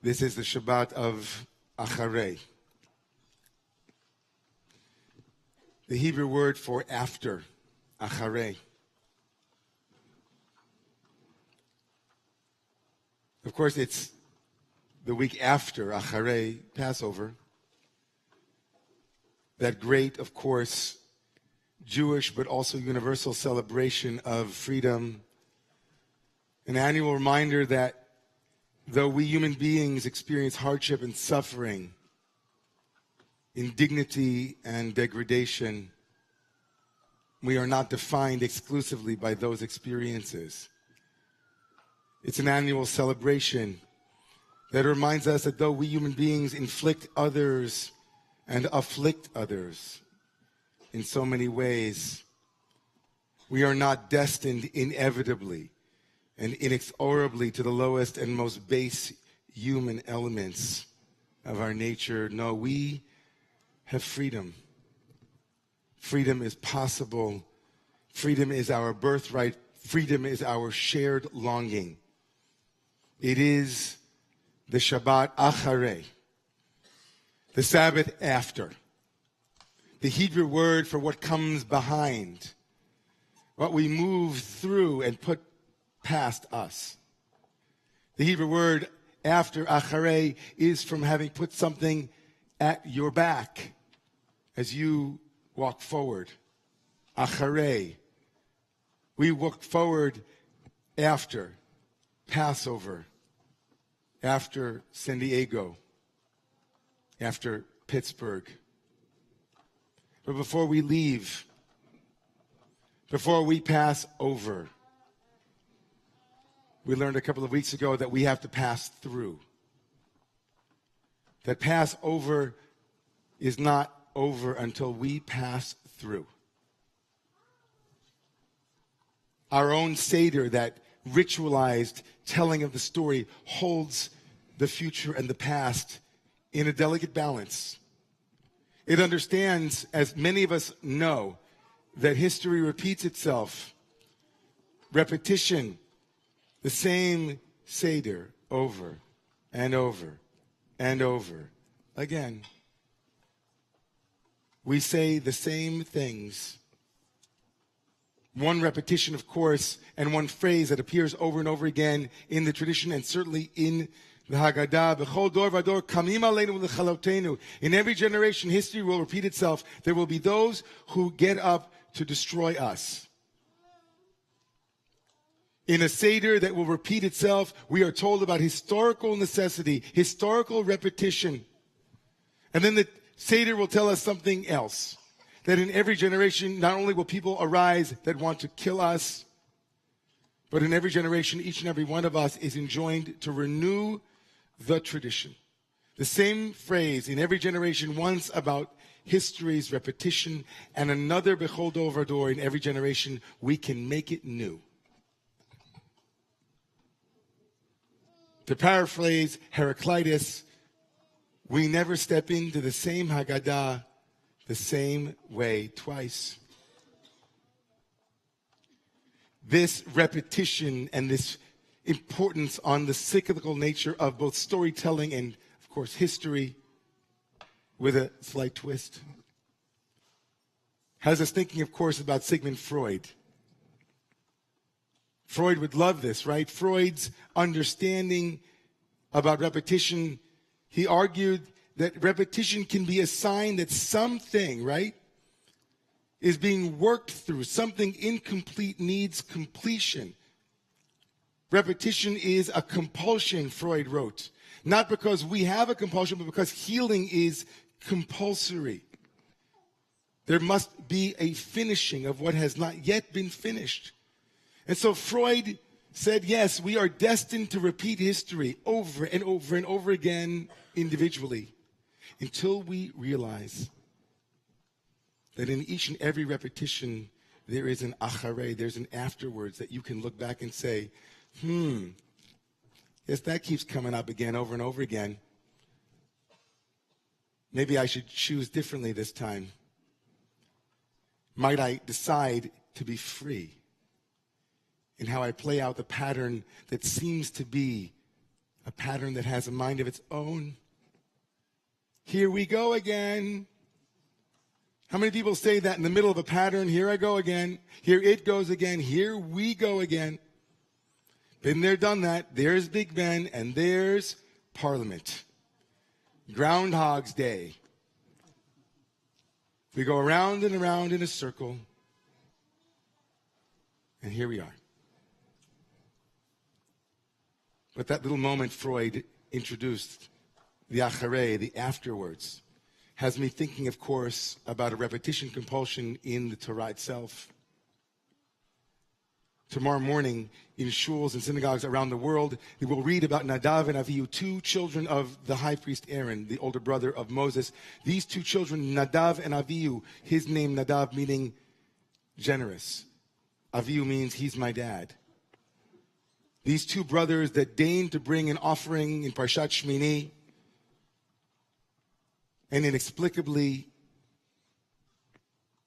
This is the Shabbat of Acharei. The Hebrew word for after, Acharei. Of course, it's the week after Acharei, Passover. That great, of course, Jewish but also universal celebration of freedom. An annual reminder that though we human beings experience hardship and suffering, indignity and degradation, we are not defined exclusively by those experiences. It's an annual celebration that reminds us that though we human beings inflict others and afflict others in so many ways, we are not destined inevitably and inexorably to the lowest and most base human elements of our nature. No, we have freedom. Freedom is possible. Freedom is our birthright. Freedom is our shared longing. It is the Shabbat Acharei, the Sabbath after, the Hebrew word for what comes behind, what we move through and put past us. The Hebrew word after, Acharei, is from having put something at your back as you walk forward. Acharei. We walk forward after Passover, after San Diego, after Pittsburgh. But before we leave, before we pass over, we learned a couple of weeks ago that we have to pass through. That Passover is not over until we pass through. Our own Seder, that ritualized telling of the story, holds the future and the past in a delicate balance. It understands, as many of us know, that history repeats itself. Repetition, the same Seder over and over and over again. We say the same things. One repetition, of course, and one phrase that appears over and over again in the tradition and certainly in the Haggadah. B'chol dor v'dor kamim aleinu l'chalotenu. In every generation, history will repeat itself. There will be those who get up to destroy us. In a Seder that will repeat itself, we are told about historical necessity, historical repetition. And then the Seder will tell us something else. That in every generation, not only will people arise that want to kill us, but in every generation, each and every one of us is enjoined to renew the tradition. The same phrase in every generation, once about history's repetition, and another bechol dor v'dor in every generation, we can make it new. To paraphrase Heraclitus, we never step into the same Haggadah the same way twice. This repetition and this importance on the cyclical nature of both storytelling and, of course, history, with a slight twist, has us thinking, of course, about Sigmund Freud. Freud would love this, right? Freud's understanding about repetition, he argued that repetition can be a sign that something, right, is being worked through. Something incomplete needs completion. Repetition is a compulsion, Freud wrote. Not because we have a compulsion, but because healing is compulsory. There must be a finishing of what has not yet been finished. And so Freud said, yes, we are destined to repeat history over and over and over again individually until we realize that in each and every repetition there is an acharei, there's an afterwards that you can look back and say, yes, that keeps coming up again over and over again. Maybe I should choose differently this time. Might I decide to be free in how I play out the pattern that seems to be a pattern that has a mind of its own. Here we go again. How many people say that in the middle of a pattern? Here I go again. Here it goes again. Here we go again. Been there, done that. There's Big Ben, and there's Parliament. Groundhog's Day. We go around and around in a circle, and here we are. But that little moment Freud introduced, the acharei, the afterwards, has me thinking, of course, about a repetition compulsion in the Torah itself. Tomorrow morning, in shuls and synagogues around the world, we will read about Nadav and Avihu, two children of the high priest Aaron, the older brother of Moses. These two children, Nadav and Avihu, his name Nadav meaning generous. Avihu means he's my dad. These two brothers that deigned to bring an offering in Parshat Shmini and inexplicably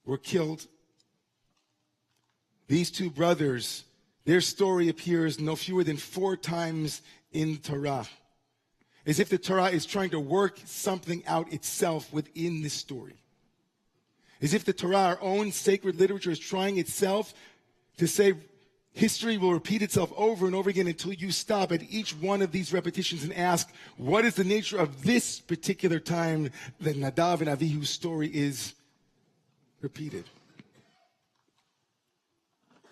were killed. These two brothers, their story appears no fewer than 4 times in Torah, as if the Torah is trying to work something out itself within this story. As if the Torah, our own sacred literature, is trying itself to say history will repeat itself over and over again until you stop at each one of these repetitions and ask, what is the nature of this particular time that Nadav and Avihu's story is repeated?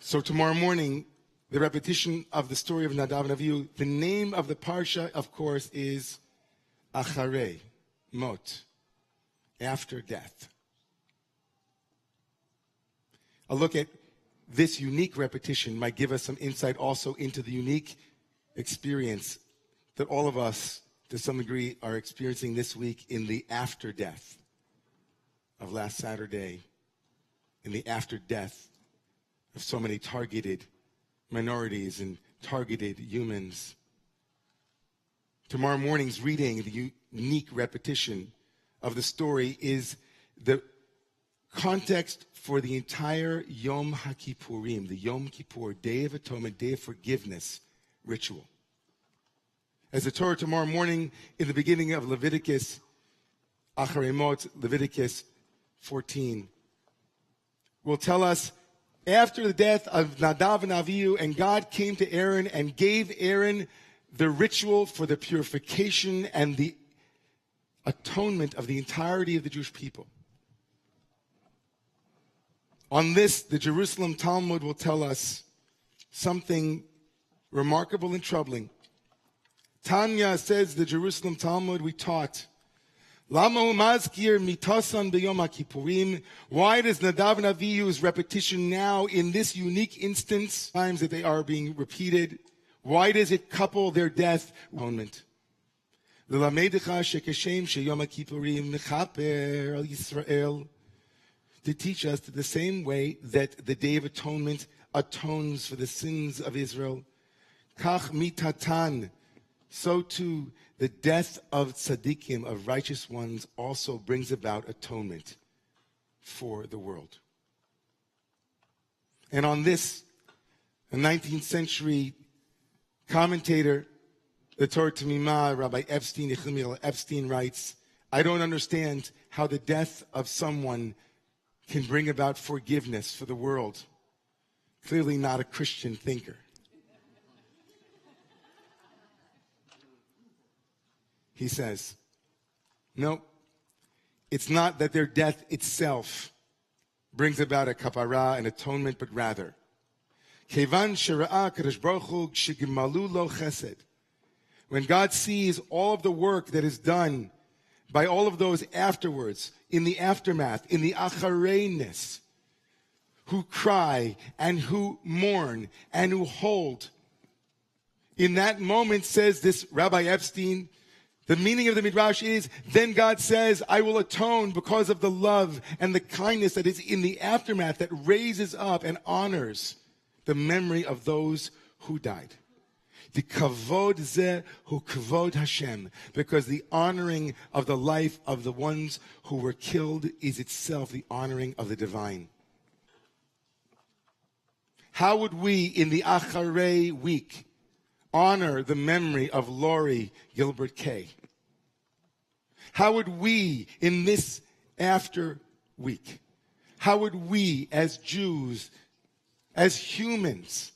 So tomorrow morning, the repetition of the story of Nadav and Avihu, the name of the parsha, of course, is Acharei, Mot, after death. A look at this unique repetition might give us some insight also into the unique experience that all of us, to some degree, are experiencing this week in the after death of last Saturday, in the after death of so many targeted minorities and targeted humans. Tomorrow morning's reading, the unique repetition of the story, is the context for the entire Yom HaKippurim, the Yom Kippur, Day of Atonement, Day of Forgiveness ritual. As the Torah tomorrow morning, in the beginning of Leviticus, Acharei Mot, Leviticus 14, will tell us, after the death of Nadav and Avihu, and God came to Aaron and gave Aaron the ritual for the purification and the atonement of the entirety of the Jewish people. On this, the Jerusalem Talmud will tell us something remarkable and troubling. Tanya, says the Jerusalem Talmud, we taught, Lama umazkir mitasan b'yom HaKippurim. Why does Nadav and Avihu's repetition now, in this unique instance, times that they are being repeated, why does it couple their death atonement? L'lamedecha shekashem sheyom HaKippurim mechaper al Yisrael. To teach us that the same way that the Day of Atonement atones for the sins of Israel, kach mitatan, so too the death of tzaddikim, of righteous ones, also brings about atonement for the world. And on this, a 19th century commentator, the Torah Tamimah, Rabbi Epstein, Yechimiel Epstein, writes, I don't understand how the death of someone can bring about forgiveness for the world. Clearly not a Christian thinker. He says, no, it's not that their death itself brings about a kapara, an atonement, but rather, Kevan shera'a kadosh baruch hu kshegimalu lo chesed. When God sees all of the work that is done by all of those afterwards, in the aftermath, in the achareyness, who cry and who mourn and who hold. In that moment, says this Rabbi Epstein, the meaning of the Midrash is, then God says, I will atone because of the love and the kindness that is in the aftermath that raises up and honors the memory of those who died. The kavod zeh hu kavod Hashem, because the honoring of the life of the ones who were killed is itself the honoring of the divine. How would we, in the Acharei week honor the memory of Lori Gilbert Kay? How would we, in this after week, how would we as Jews, as humans,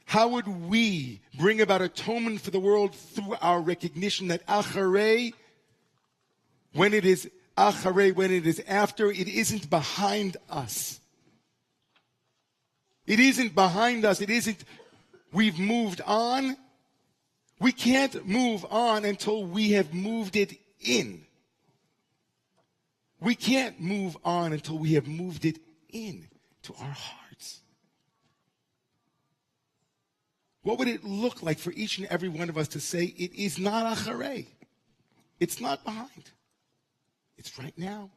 how would we bring about atonement for the world through our recognition that acharei, when it is after, it isn't behind us. It isn't behind us. It isn't we've moved on. We can't move on until we have moved it in. We can't move on until we have moved it in to our hearts. What would it look like for each and every one of us to say, it is not acharei. It's not behind. It's right now.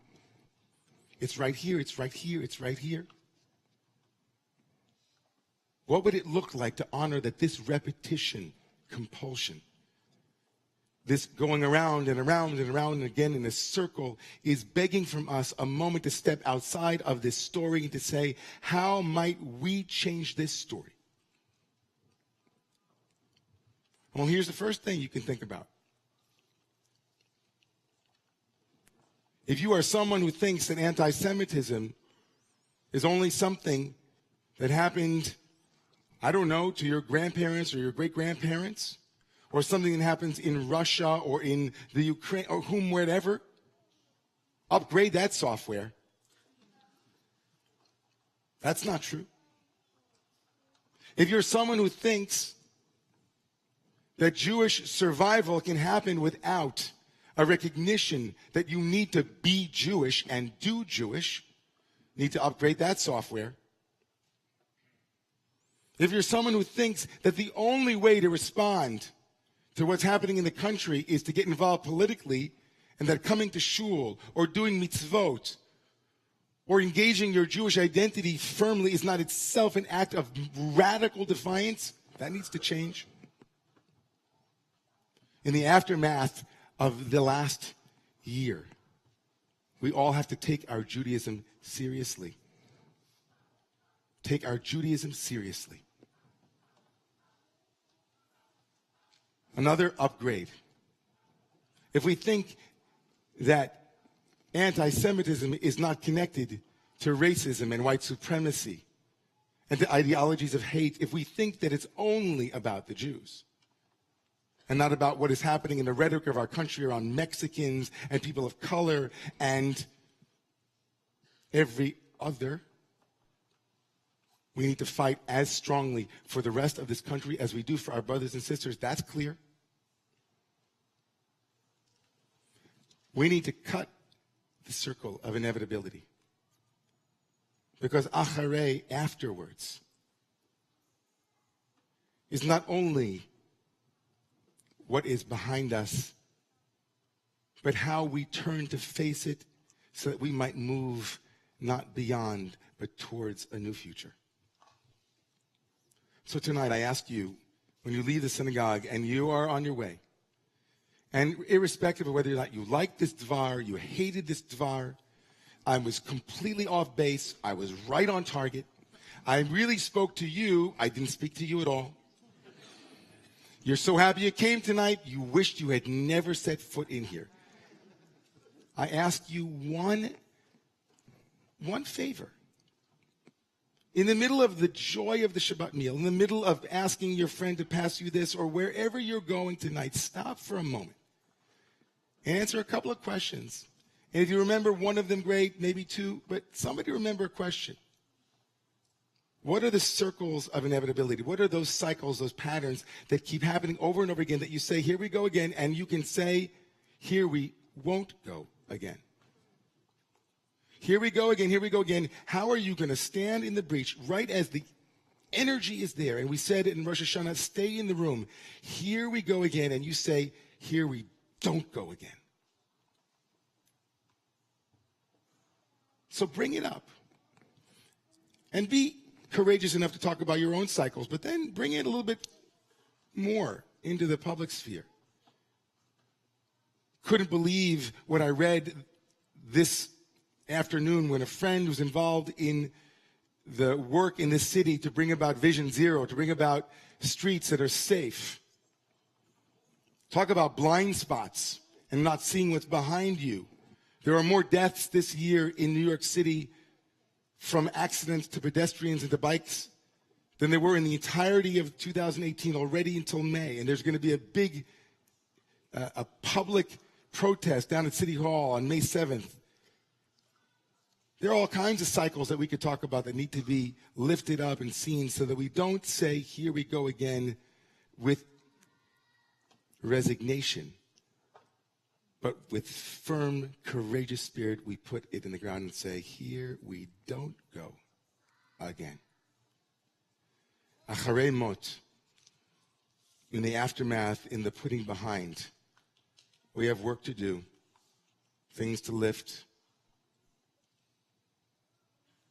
It's right here. It's right here. It's right here. What would it look like to honor that this repetition, compulsion, this going around and around and around and again in a circle is begging from us a moment to step outside of this story and to say, how might we change this story? Well, here's the first thing you can think about. If you are someone who thinks that anti-Semitism is only something that happened, I don't know, to your grandparents or your great-grandparents, or something that happens in Russia or in the Ukraine or wherever, upgrade that software. That's not true. If you're someone who thinks that Jewish survival can happen without a recognition that you need to be Jewish and do Jewish, need to upgrade that software. If you're someone who thinks that the only way to respond to what's happening in the country is to get involved politically, and that coming to shul or doing mitzvot or engaging your Jewish identity firmly is not itself an act of radical defiance, that needs to change. In the aftermath of the last year, we all have to take our Judaism seriously. Take our Judaism seriously. Another upgrade. If we think that anti-Semitism is not connected to racism and white supremacy and to ideologies of hate, if we think that it's only about the Jews and not about what is happening in the rhetoric of our country around Mexicans and people of color and every other, we need to fight as strongly for the rest of this country as we do for our brothers and sisters. That's clear. We need to cut the circle of inevitability. Because acharei, afterwards, is not only what is behind us, but how we turn to face it so that we might move not beyond, but towards a new future. So tonight I ask you, when you leave the synagogue and you are on your way, and irrespective of whether or not you like this dvar, you hated this dvar, I was completely off base, I was right on target, I really spoke to you, I didn't speak to you at all. You're so happy you came tonight, you wished you had never set foot in here. I ask you one favor. In the middle of the joy of the Shabbat meal, in the middle of asking your friend to pass you this, or wherever you're going tonight, stop for a moment and answer a couple of questions. And if you remember one of them, great, maybe two, but somebody remember a question. What are the circles of inevitability? What are those cycles, those patterns that keep happening over and over again that you say, here we go again, and you can say, here we won't go again. Here we go again, here we go again. How are you going to stand in the breach right as the energy is there? And we said in Rosh Hashanah, stay in the room. Here we go again, and you say, here we don't go again. So bring it up. And be courageous enough to talk about your own cycles, but then bring it a little bit more into the public sphere. Couldn't believe what I read this afternoon when a friend was involved in the work in this city to bring about Vision Zero, to bring about streets that are safe. Talk about blind spots and not seeing what's behind you. There are more deaths this year in New York City from accidents to pedestrians and to bikes than there were in the entirety of 2018 already until May. And there's going to be a big a public protest down at City Hall on May 7th. There are all kinds of cycles that we could talk about that need to be lifted up and seen so that we don't say, here we go again, with resignation. But with firm, courageous spirit, we put it in the ground and say, here we don't go again. Acharei mot, in the aftermath, in the putting behind, we have work to do, things to lift,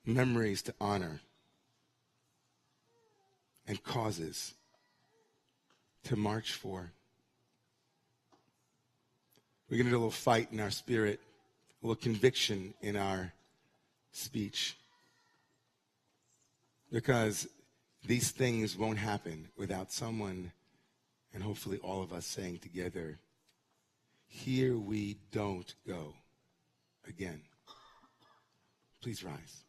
memories to honor, and causes to march for. We're going to do a little fight in our spirit, a little conviction in our speech, because these things won't happen without someone, and hopefully all of us, saying together, here we don't go again. Please rise.